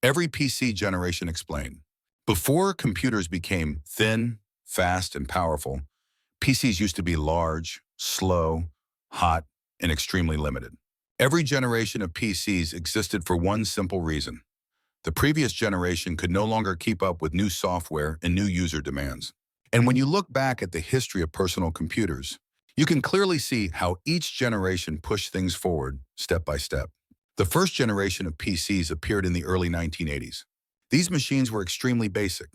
Every PC generation explained. Before computers became thin, fast, and powerful, PCs used to be large, slow, hot, and extremely limited. Every generation of PCs existed for one simple reason. The previous generation could no longer keep up with new software and new user demands. And when you look back at the history of personal computers, you can clearly see how each generation pushed things forward step by step. The first generation of PCs appeared in the early 1980s. These machines were extremely basic.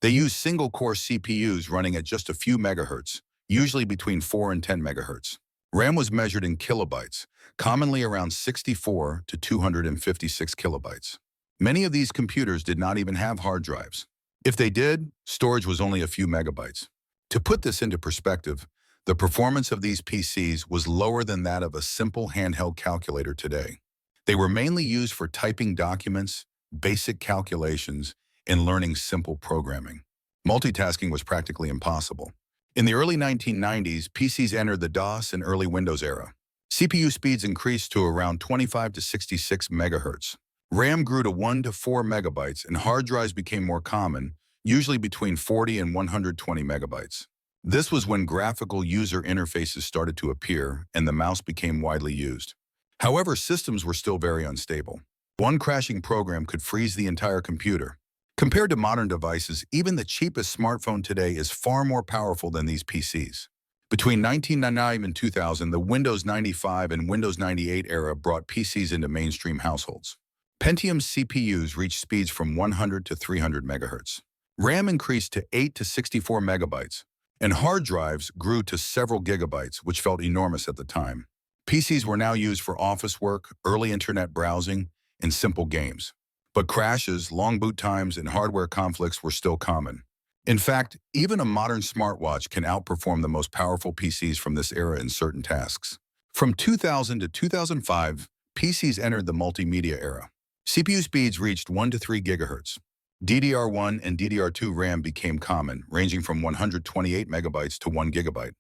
They used single-core CPUs running at just a few megahertz, usually between 4 and 10 megahertz. RAM was measured in kilobytes, commonly around 64 to 256 kilobytes. Many of these computers did not even have hard drives. If they did, storage was only a few megabytes. To put this into perspective, the performance of these PCs was lower than that of a simple handheld calculator today. They were mainly used for typing documents, basic calculations, and learning simple programming. Multitasking was practically impossible. In the early 1990s, PCs entered the DOS and early Windows era. CPU speeds increased to around 25 to 66 megahertz. RAM grew to 1 to 4 megabytes, and hard drives became more common, usually between 40 and 120 megabytes. This was when graphical user interfaces started to appear and the mouse became widely used. However, systems were still very unstable. One crashing program could freeze the entire computer. Compared to modern devices, even the cheapest smartphone today is far more powerful than these PCs. Between 1999 and 2000, the Windows 95 and Windows 98 era brought PCs into mainstream households. Pentium CPUs reached speeds from 100 to 300 megahertz. RAM increased to 8 to 64 megabytes, and hard drives grew to several gigabytes, which felt enormous at the time. PCs were now used for office work, early internet browsing, and simple games. But crashes, long boot times, and hardware conflicts were still common. In fact, even a modern smartwatch can outperform the most powerful PCs from this era in certain tasks. From 2000 to 2005, PCs entered the multimedia era. CPU speeds reached 1 to 3 gigahertz. DDR1 and DDR2 RAM became common, ranging from 128 megabytes to 1 gigabyte.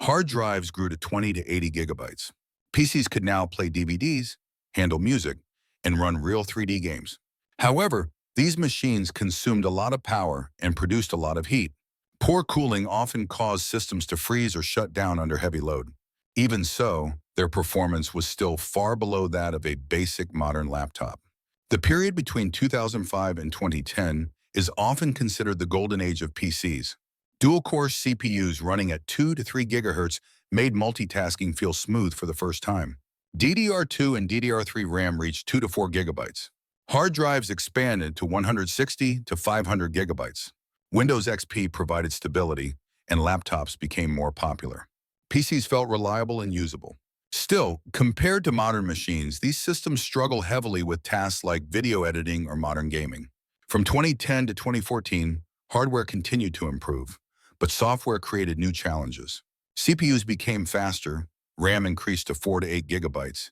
Hard drives grew to 20 to 80 gigabytes. PCs could now play DVDs, handle music, and run real 3D games. However, these machines consumed a lot of power and produced a lot of heat. Poor cooling often caused systems to freeze or shut down under heavy load. Even so, their performance was still far below that of a basic modern laptop. The period between 2005 and 2010 is often considered the golden age of PCs. Dual-core CPUs running at 2 to 3 gigahertz made multitasking feel smooth for the first time. DDR2 and DDR3 RAM reached 2 to 4 gigabytes. Hard drives expanded to 160 to 500 gigabytes. Windows XP provided stability, and laptops became more popular. PCs felt reliable and usable. Still, compared to modern machines, these systems struggle heavily with tasks like video editing or modern gaming. From 2010 to 2014, hardware continued to improve, but software created new challenges. CPUs became faster, RAM increased to 4 to 8 gigabytes,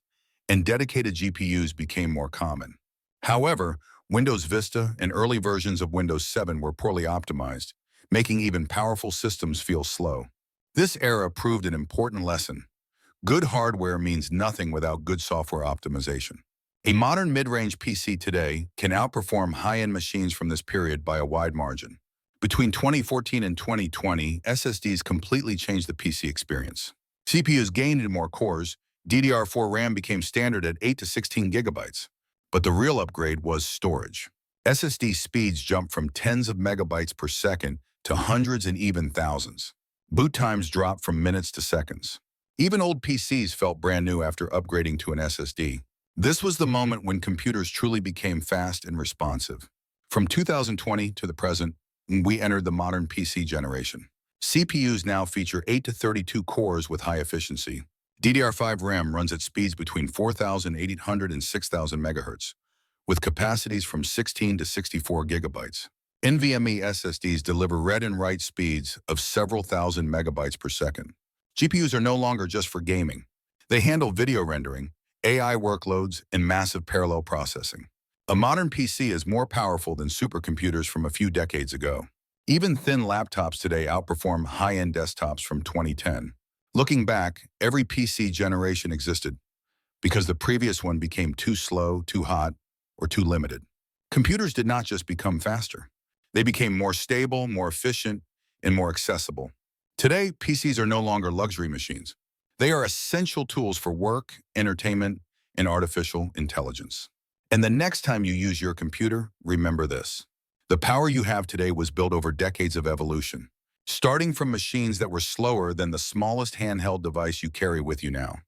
and dedicated GPUs became more common. However, Windows Vista and early versions of Windows 7 were poorly optimized, making even powerful systems feel slow. This era proved an important lesson. Good hardware means nothing without good software optimization. A modern mid-range PC today can outperform high-end machines from this period by a wide margin. Between 2014 and 2020, SSDs completely changed the PC experience. CPUs gained in more cores, DDR4 RAM became standard at 8 to 16 gigabytes. But the real upgrade was storage. SSD speeds jumped from tens of megabytes per second to hundreds and even thousands. Boot times dropped from minutes to seconds. Even old PCs felt brand new after upgrading to an SSD. This was the moment when computers truly became fast and responsive. From 2020 to the present, we entered the modern PC generation. CPUs now feature 8 to 32 cores with high efficiency. DDR5 RAM runs at speeds between 4,800 and 6,000 megahertz, with capacities from 16 to 64 gigabytes. NVMe SSDs deliver read and write speeds of several thousand megabytes per second. GPUs are no longer just for gaming. They handle video rendering, AI workloads, and massive parallel processing. A modern PC is more powerful than supercomputers from a few decades ago. Even thin laptops today outperform high-end desktops from 2010. Looking back, every PC generation existed because the previous one became too slow, too hot, or too limited. Computers did not just become faster. They became more stable, more efficient, and more accessible. Today, PCs are no longer luxury machines. They are essential tools for work, entertainment, and artificial intelligence. And the next time you use your computer, remember this. The power you have today was built over decades of evolution, starting from machines that were slower than the smallest handheld device you carry with you now.